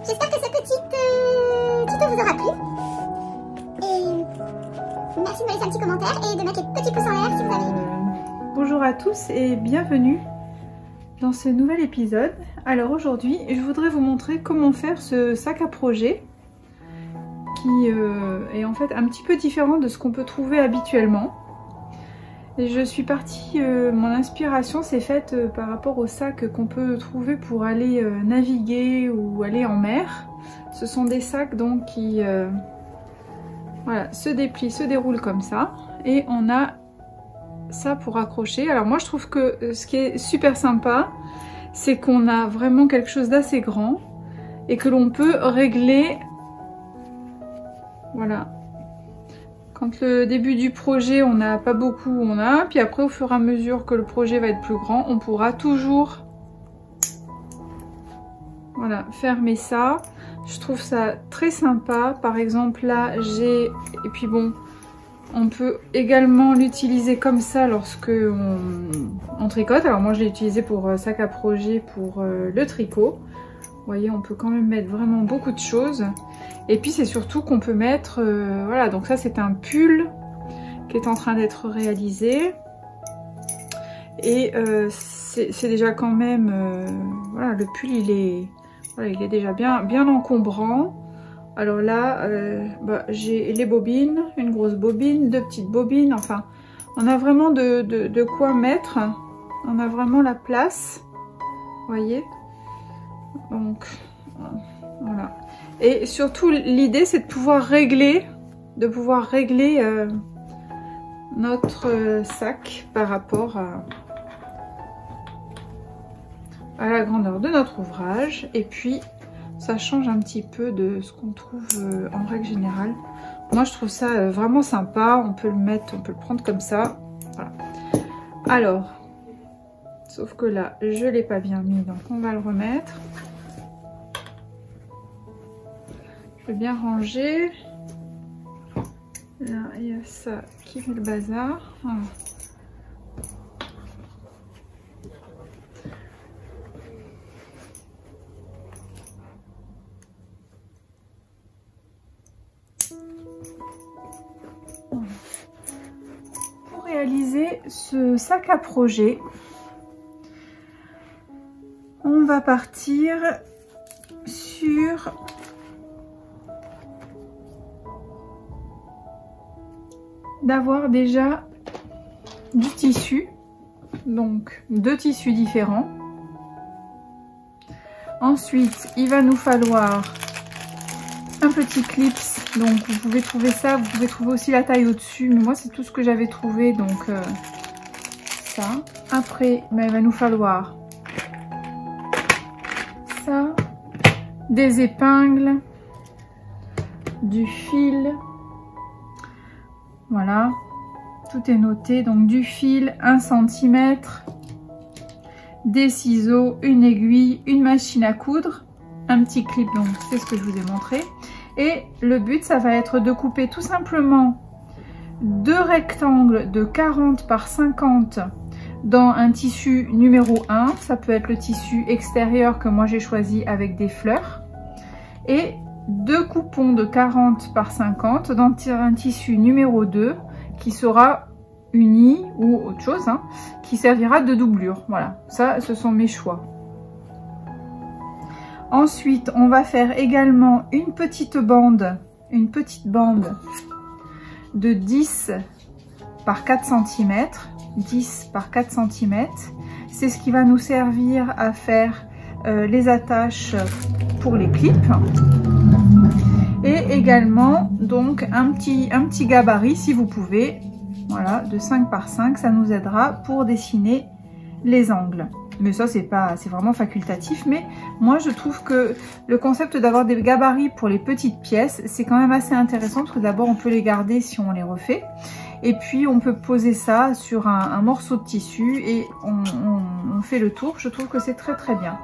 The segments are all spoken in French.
j'espère que ce petit tuto vous aura plu. Et merci de me laisser un petit commentaire et de mettre les petits pouces en l'air si vous avez aimé. Bonjour à tous et bienvenue dans ce nouvel épisode. Alors aujourd'hui, je voudrais vous montrer comment faire ce sac à projet qui est en fait un petit peu différent de ce qu'on peut trouver habituellement. Et je suis partie, mon inspiration s'est faite par rapport aux sacs qu'on peut trouver pour aller naviguer ou aller en mer. Ce sont des sacs donc qui voilà, se déplient, se déroulent comme ça. Et on a ça pour accrocher. Alors moi je trouve que ce qui est super sympa, c'est qu'on a vraiment quelque chose d'assez grand et que l'on peut régler. Voilà. Quand le début du projet, on n'a pas beaucoup, on a. Puis après, au fur et à mesure que le projet va être plus grand, on pourra toujours, voilà, fermer ça. Je trouve ça très sympa. Par exemple, là, j'ai... Et puis bon, on peut également l'utiliser comme ça lorsque on tricote. Alors moi, je l'ai utilisé pour sac à projet, pour le tricot. Vous voyez, on peut quand même mettre vraiment beaucoup de choses. Et puis c'est surtout qu'on peut mettre, voilà, donc ça c'est un pull qui est en train d'être réalisé. Et c'est déjà quand même, voilà, le pull il est déjà bien encombrant. Alors là, j'ai les bobines, une grosse bobine, deux petites bobines, enfin, on a vraiment de quoi mettre. On a vraiment la place, vous voyez. Donc voilà. Et surtout l'idée c'est de pouvoir régler notre sac par rapport à la grandeur de notre ouvrage. Et puis ça change un petit peu de ce qu'on trouve en règle générale. Moi je trouve ça vraiment sympa. On peut le mettre, on peut le prendre comme ça. Voilà. Alors, sauf que là je l'ai pas bien mis, donc on va le remettre. Je vais bien ranger. Là, il y a ça qui fait le bazar. Voilà. Voilà. Pour réaliser ce sac à projet, on va partir sur d'avoir déjà du tissu, donc deux tissus différents. Ensuite, il va nous falloir un petit clips, donc vous pouvez trouver ça, vous pouvez trouver aussi la taille au-dessus, mais moi c'est tout ce que j'avais trouvé, donc ça. Après, il va nous falloir ça, des épingles, du fil. Voilà, tout est noté. Donc du fil, 1 cm, des ciseaux, une aiguille, une machine à coudre, un petit clip, donc c'est ce que je vous ai montré. Et le but, ça va être de couper tout simplement deux rectangles de 40 par 50 dans un tissu numéro 1. Ça peut être le tissu extérieur que moi j'ai choisi avec des fleurs. Et deux coupons de 40 par 50 dans un tissu numéro 2 qui sera uni ou autre chose, hein, qui servira de doublure. Voilà, ça ce sont mes choix. Ensuite, on va faire également une petite bande de 10 par 4 cm. 10 par 4 cm. C'est ce qui va nous servir à faire les attaches pour les clips. Et également donc un petit gabarit si vous pouvez, voilà, de 5 par 5, ça nous aidera pour dessiner les angles. Mais ça c'est vraiment facultatif, mais moi je trouve que le concept d'avoir des gabarits pour les petites pièces, c'est quand même assez intéressant, parce que d'abord on peut les garder si on les refait, et puis on peut poser ça sur un morceau de tissu et on fait le tour. Je trouve que c'est très très bien.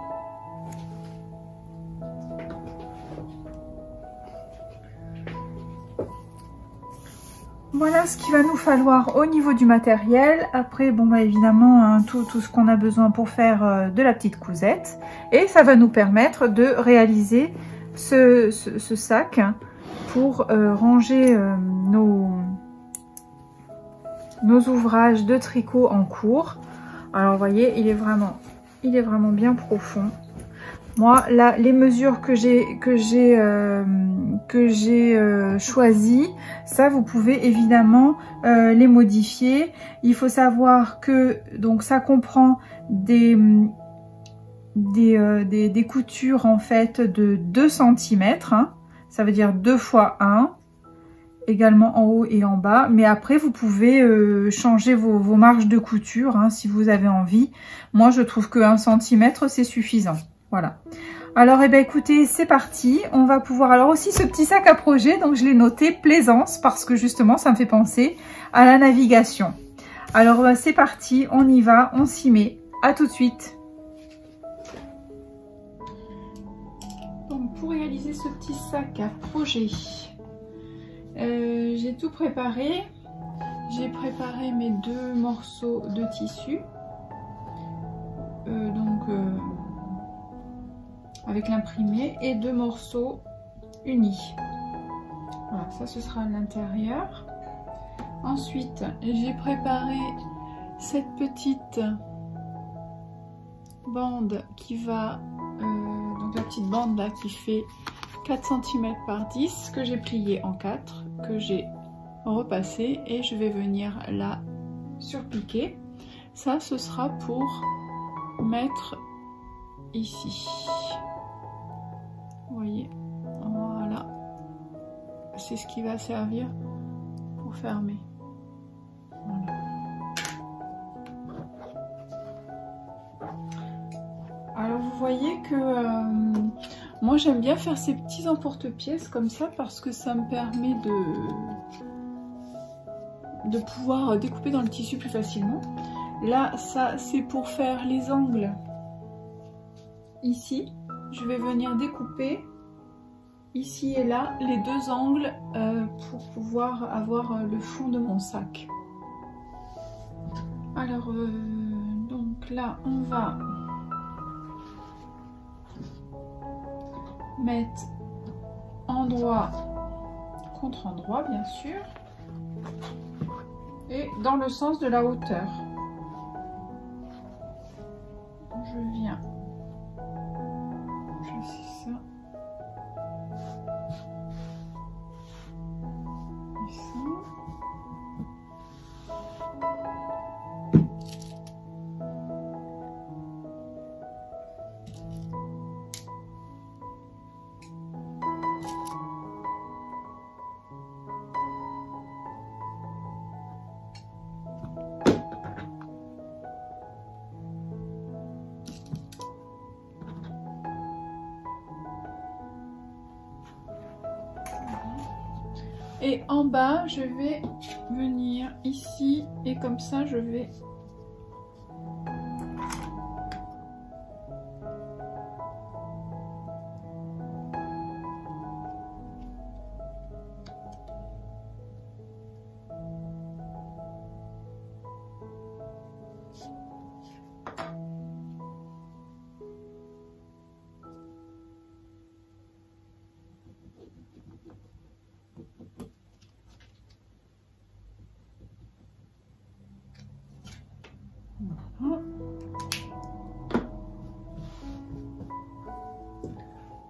Voilà ce qu'il va nous falloir au niveau du matériel. Après, bon bah évidemment, hein, tout ce qu'on a besoin pour faire de la petite cousette. Et ça va nous permettre de réaliser ce sac pour ranger nos ouvrages de tricot en cours. Alors vous voyez, il est vraiment bien profond. Moi là, les mesures que j'ai choisies, ça vous pouvez évidemment les modifier. Il faut savoir que donc ça comprend des coutures en fait de 2 cm, hein. Ça veut dire 2 fois 1, également en haut et en bas. Mais après vous pouvez changer vos marges de couture, hein, si vous avez envie. Moi je trouve que 1 cm c'est suffisant. Voilà. Alors eh bien écoutez, c'est parti. On va pouvoir, alors aussi ce petit sac à projet, donc je l'ai noté plaisance parce que justement ça me fait penser à la navigation. Alors c'est parti, on y va, on s'y met. À tout de suite. Donc pour réaliser ce petit sac à projet, j'ai tout préparé. J'ai préparé mes 2 morceaux de tissu. Avec l'imprimé et 2 morceaux unis. Voilà, ça ce sera à l'intérieur. Ensuite, j'ai préparé cette petite bande qui va, donc la petite bande là qui fait 4 cm par 10 que j'ai plié en 4, que j'ai repassé et je vais venir là surpiquer. Ça, ce sera pour mettre ici. Vous voyez, voilà, c'est ce qui va servir pour fermer. Voilà. Alors vous voyez que moi j'aime bien faire ces petits emporte-pièces comme ça parce que ça me permet de pouvoir découper dans le tissu plus facilement. Là, ça c'est pour faire les angles. Ici, je vais venir découper ici et là les 2 angles pour pouvoir avoir le fond de mon sac. Alors, donc là, on va mettre endroit contre endroit, bien sûr, et dans le sens de la hauteur. Je viens. Je fais ça. Et ça. Et en bas, je vais venir ici et comme ça, je vais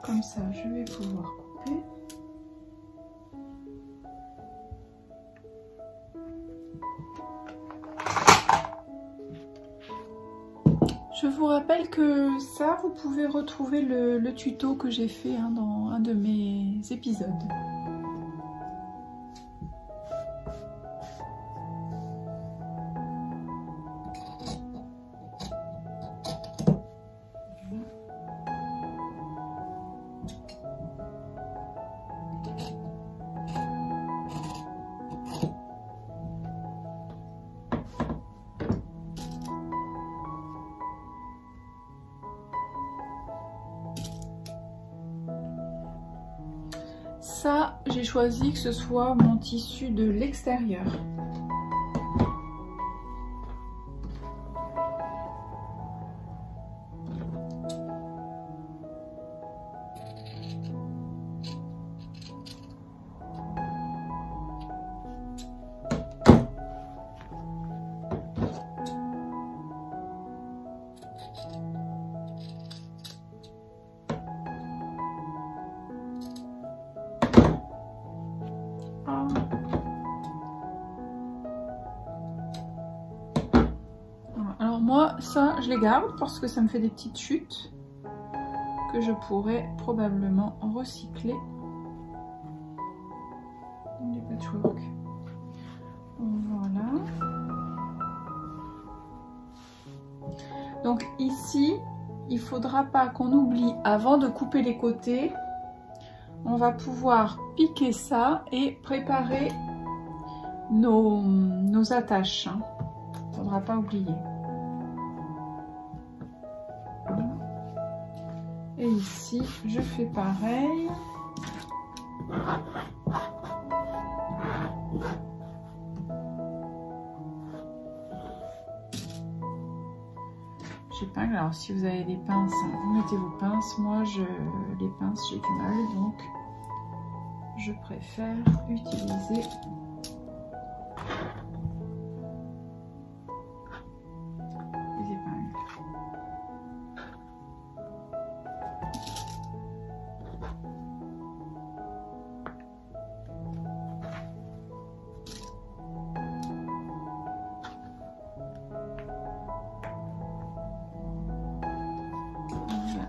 comme ça, je vais pouvoir couper. Je vous rappelle que ça, vous pouvez retrouver le tuto que j'ai fait dans un de mes épisodes. Ça, j'ai choisi que ce soit mon tissu de l'extérieur. ça, je les garde parce que ça me fait des petites chutes que je pourrais probablement recycler. Des patchwork. Voilà. Donc ici, il ne faudra pas qu'on oublie, avant de couper les côtés, on va pouvoir piquer ça et préparer nos attaches. Il ne faudra pas oublier. Et ici, je fais pareil. J'épingle. Alors si vous avez des pinces, vous mettez vos pinces. Moi, les pinces, j'ai du mal, donc je préfère utiliser les épingles.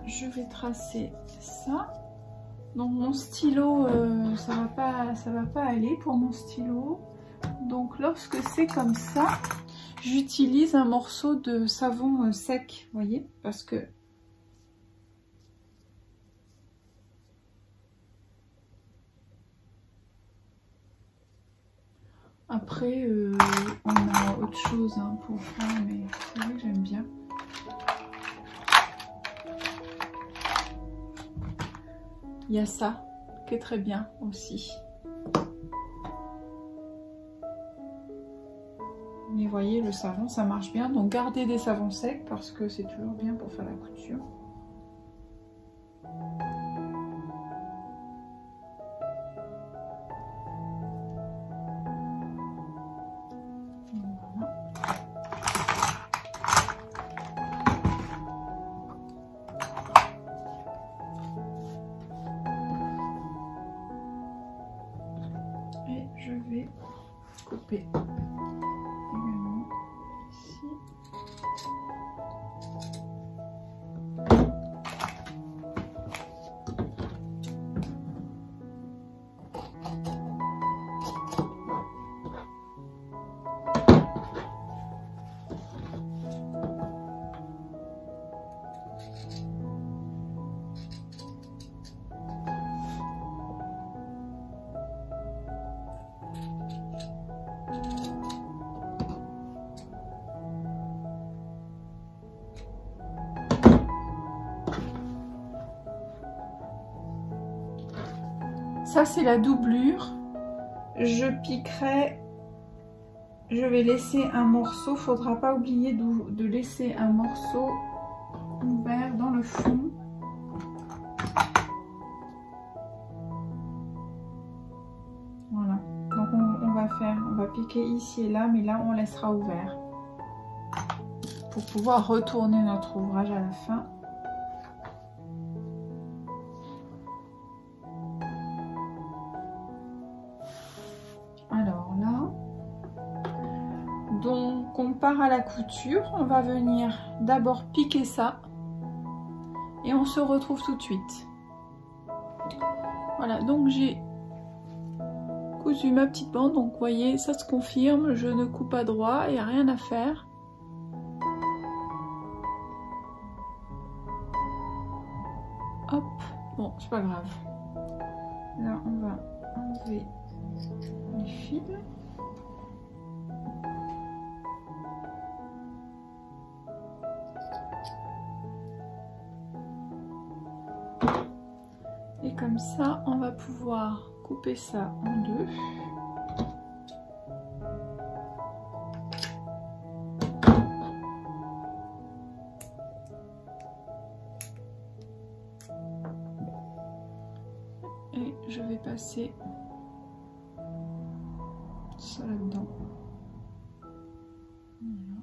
Je vais tracer ça. Donc mon stylo, ça va pas aller pour mon stylo. Donc lorsque c'est comme ça, j'utilise un morceau de savon sec, vous voyez, parce que après on a autre chose hein, pour faire, mais c'est vrai que j'aime bien. Il y a ça qui est très bien aussi. Mais vous voyez, le savon, ça marche bien. Donc gardez des savons secs parce que c'est toujours bien pour faire la couture. Et je vais couper également ici. Ça c'est la doublure. Je piquerai, je vais laisser un morceau, faudra pas oublier de laisser un morceau ouvert dans le fond. Voilà, donc on va piquer ici et là, mais là on laissera ouvert pour pouvoir retourner notre ouvrage à la fin. Alors là, donc on part à la couture, on va venir d'abord piquer ça et on se retrouve tout de suite. Voilà, donc j'ai cousu ma petite bande, donc vous voyez, ça se confirme, je ne coupe pas droit, il n'y a rien à faire. Hop, bon, c'est pas grave. Là, on va enlever les fils. Et comme ça, on va pouvoir couper ça en deux. Et je vais passer ça là-dedans. Voilà.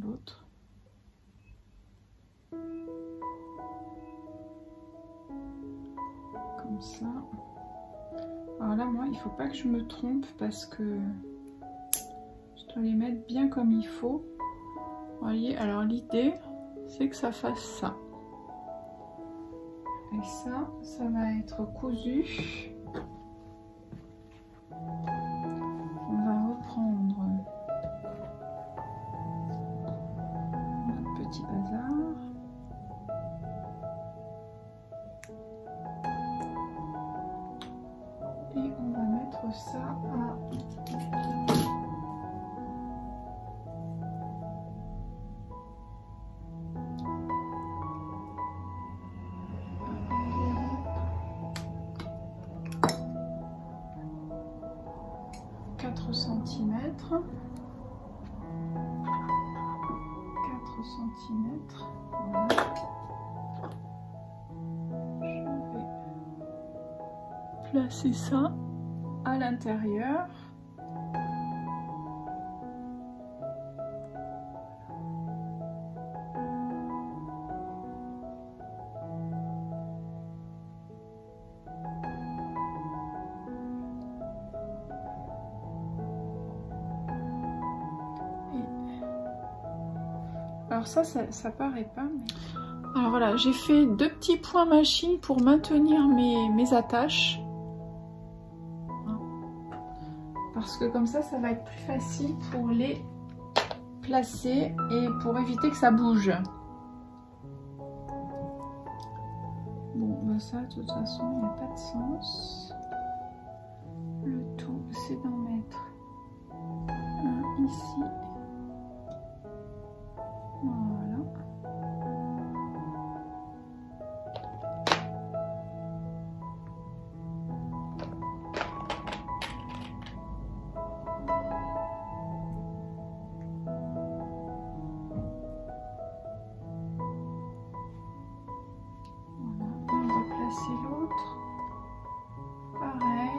L'autre. Comme ça. Alors Alors là, moi, il faut pas que je me trompe parce que je dois les mettre bien comme il faut. Vous voyez, alors l'idée, c'est que ça fasse ça. Et ça va être cousu. On va reprendre notre petit bazar. Et on va mettre ça à... centimètres. 4 centimètres. Voilà. Je vais placer ça à l'intérieur. Alors ça paraît pas. Mais... Alors voilà, j'ai fait 2 petits points machine pour maintenir mes attaches. Parce que comme ça va être plus facile pour les placer et pour éviter que ça bouge. Bon, bah ça, de toute façon, il n'y a pas de sens. Le tout, c'est d'en mettre un ici. Voilà. On va placer l'autre. Pareil.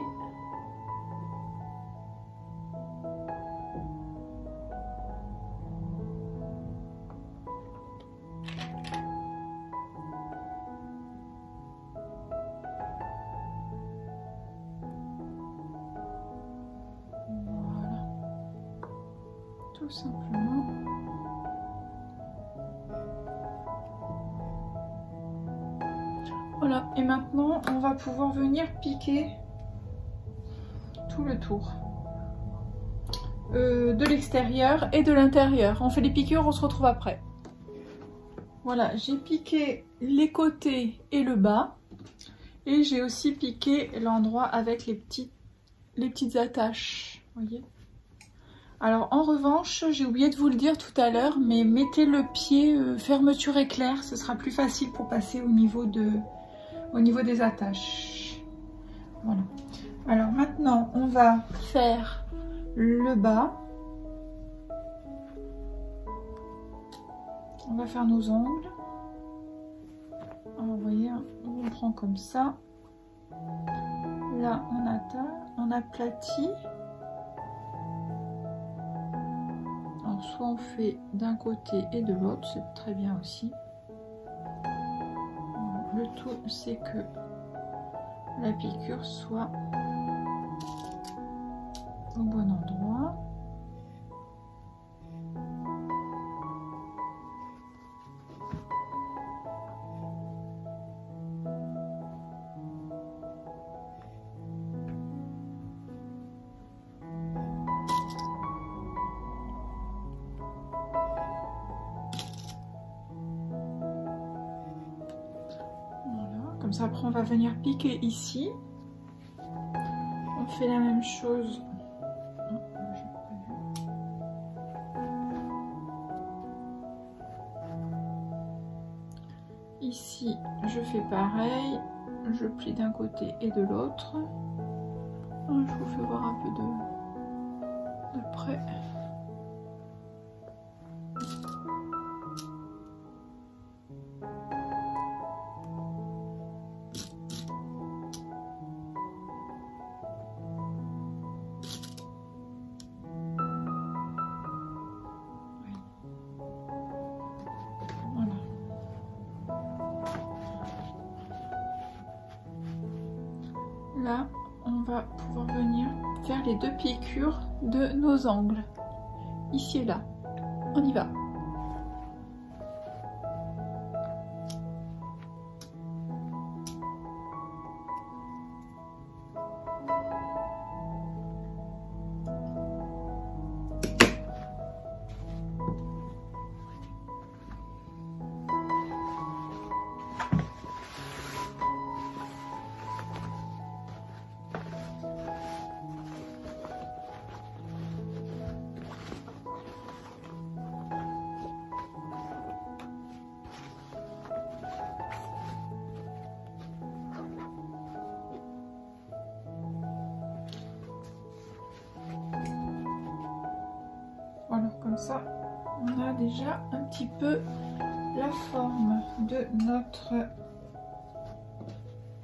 Voilà. Tout simplement. Voilà, et maintenant on va pouvoir venir piquer tout le tour de l'extérieur et de l'intérieur. On fait les piqûres, on se retrouve après. Voilà, j'ai piqué les côtés et le bas, et j'ai aussi piqué l'endroit avec les petites attaches, voyez. Alors en revanche, j'ai oublié de vous le dire tout à l'heure, mais mettez le pied fermeture éclair, ce sera plus facile pour passer au niveau des attaches. Voilà. Alors maintenant, on va faire le bas. On va faire nos ongles. Alors vous voyez, on prend comme ça. Là, on aplatit. Alors soit on fait d'un côté et de l'autre, c'est très bien aussi. Le tout, c'est que la piqûre soit au bon endroit. Comme ça, après on va venir piquer ici. On fait la même chose. Ici, je fais pareil. Je plie d'un côté et de l'autre. Je vous fais voir un peu de près. Là, on va pouvoir venir faire les 2 piqûres de nos angles, ici et là. On y va. Voilà, comme ça, on a déjà un petit peu la forme de notre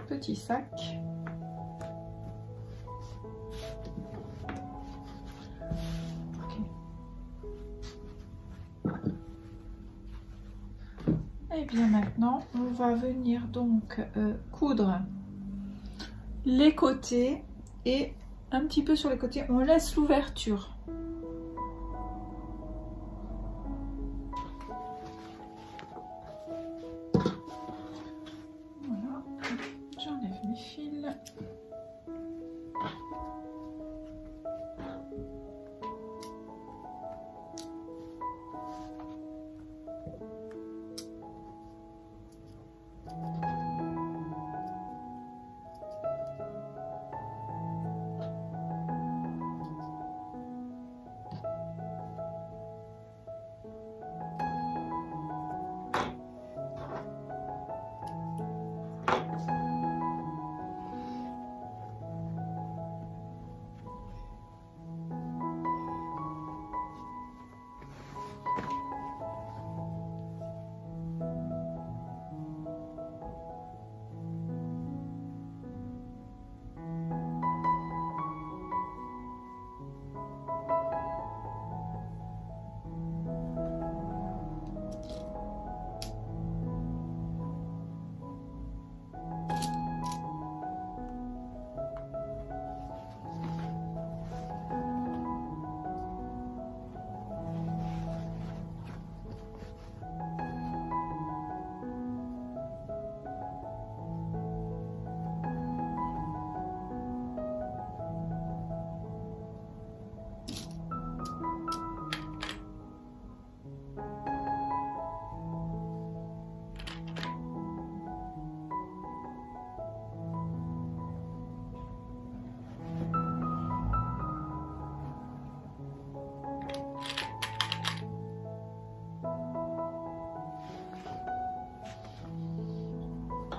petit sac. Et bien maintenant, on va venir donc coudre les côtés et un petit peu sur les côtés, on laisse l'ouverture. Voilà, j'enlève mes fils.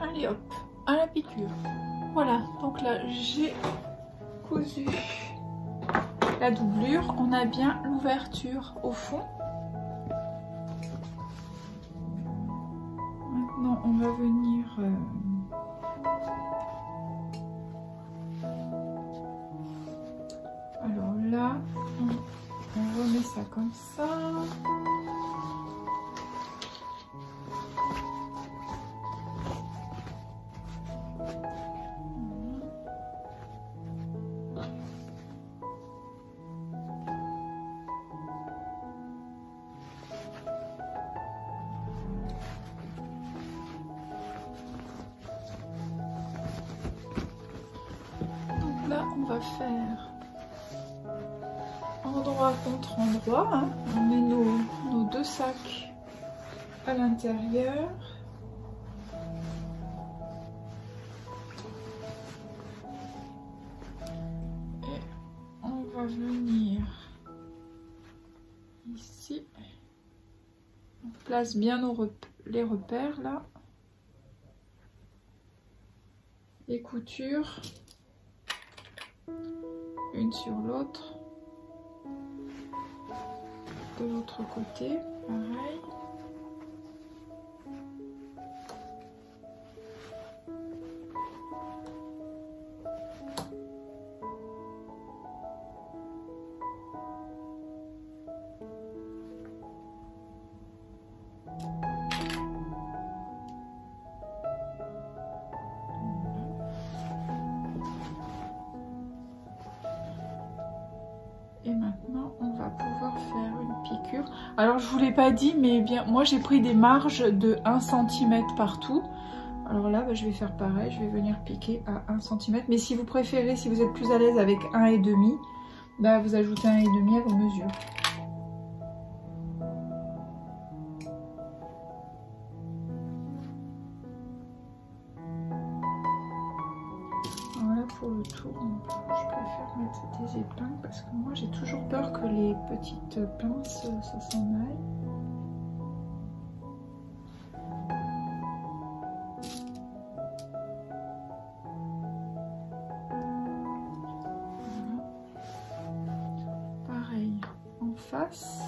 Allez hop, à la piqûre. Voilà, donc là j'ai cousu la doublure, on a bien l'ouverture au fond. Maintenant on va venir alors là on remet ça comme ça. Là, on va faire endroit contre endroit, hein. On met nos 2 sacs à l'intérieur. Et on va venir ici. On place bien les repères là. Les coutures. Une sur l'autre, de l'autre côté, pareil. Et maintenant, on va pouvoir faire une piqûre. Alors, je vous l'ai pas dit, mais bien, moi j'ai pris des marges de 1 cm partout. Alors là, bah, je vais faire pareil, je vais venir piquer à 1 cm. Mais si vous préférez, si vous êtes plus à l'aise avec 1,5, bah, vous ajoutez 1,5 à vos mesures. Voilà pour le tour. Je préfère mettre des épingles parce que moi j'ai toujours peur que les petites pinces ça s'en aille. En face.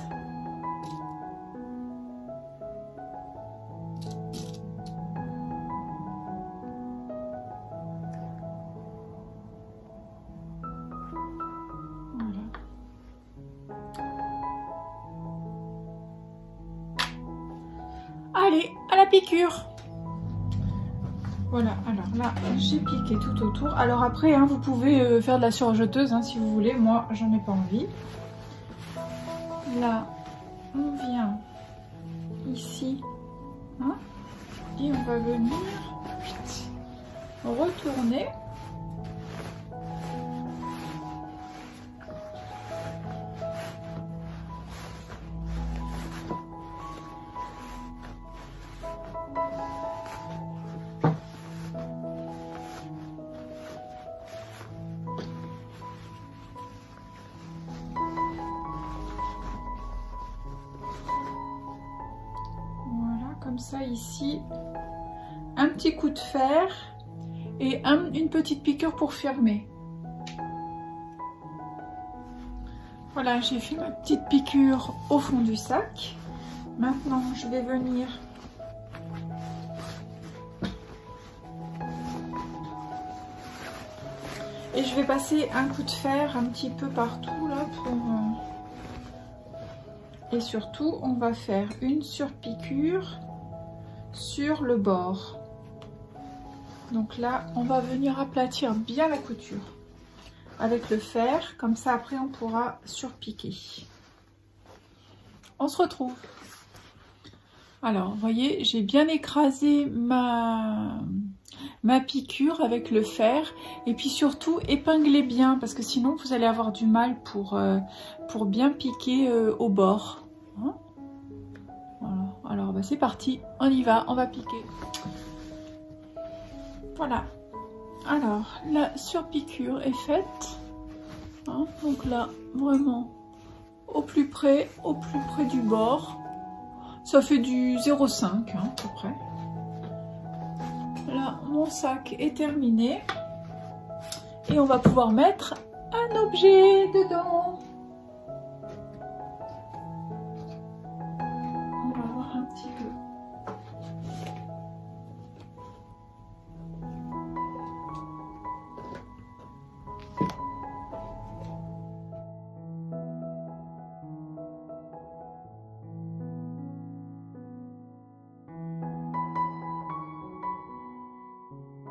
Voilà. Allez, à la piqûre. Voilà, alors là, j'ai piqué tout autour. Alors après, hein, vous pouvez faire de la surjeteuse hein, si vous voulez. Moi, j'en ai pas envie. Là, on vient ici, hein, et on va venir retourner. Comme ça ici, un petit coup de fer et une petite piqûre pour fermer. Voilà, j'ai fait ma petite piqûre au fond du sac. Maintenant, je vais venir et je vais passer un coup de fer un petit peu partout là pour... Et surtout, on va faire une surpiqûre sur le bord. Donc là, on va venir aplatir bien la couture avec le fer. Comme ça, après, on pourra surpiquer. On se retrouve. Alors, vous voyez, j'ai bien écrasé ma piqûre avec le fer. Et puis surtout, épinglez bien parce que sinon, vous allez avoir du mal pour bien piquer au bord. Hein? Alors bah, c'est parti, on y va, on va piquer. Voilà. Alors, la surpiqûre est faite. Hein? Donc là, vraiment, au plus près du bord. Ça fait du 0,5 hein, à peu près. Là, mon sac est terminé. Et on va pouvoir mettre un objet dedans. On va voir un petit peu.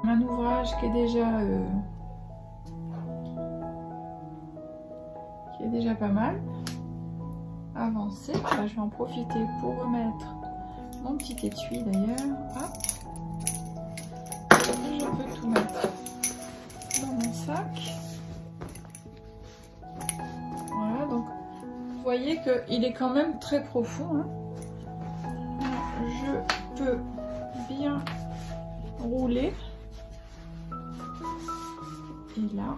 Un ouvrage qui est déjà pas mal avancé. Là, je vais en profiter pour remettre mon petit étui d'ailleurs. Je peux tout mettre dans mon sac. Voilà, donc vous voyez qu'il est quand même très profond. Hein. Je peux bien rouler. Et là,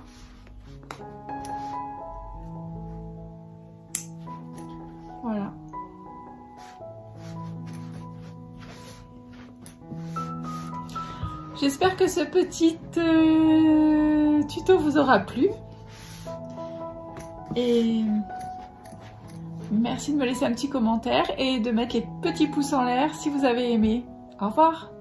voilà. J'espère que ce petit tuto vous aura plu. Et merci de me laisser un petit commentaire et de mettre les petits pouces en l'air si vous avez aimé. Au revoir!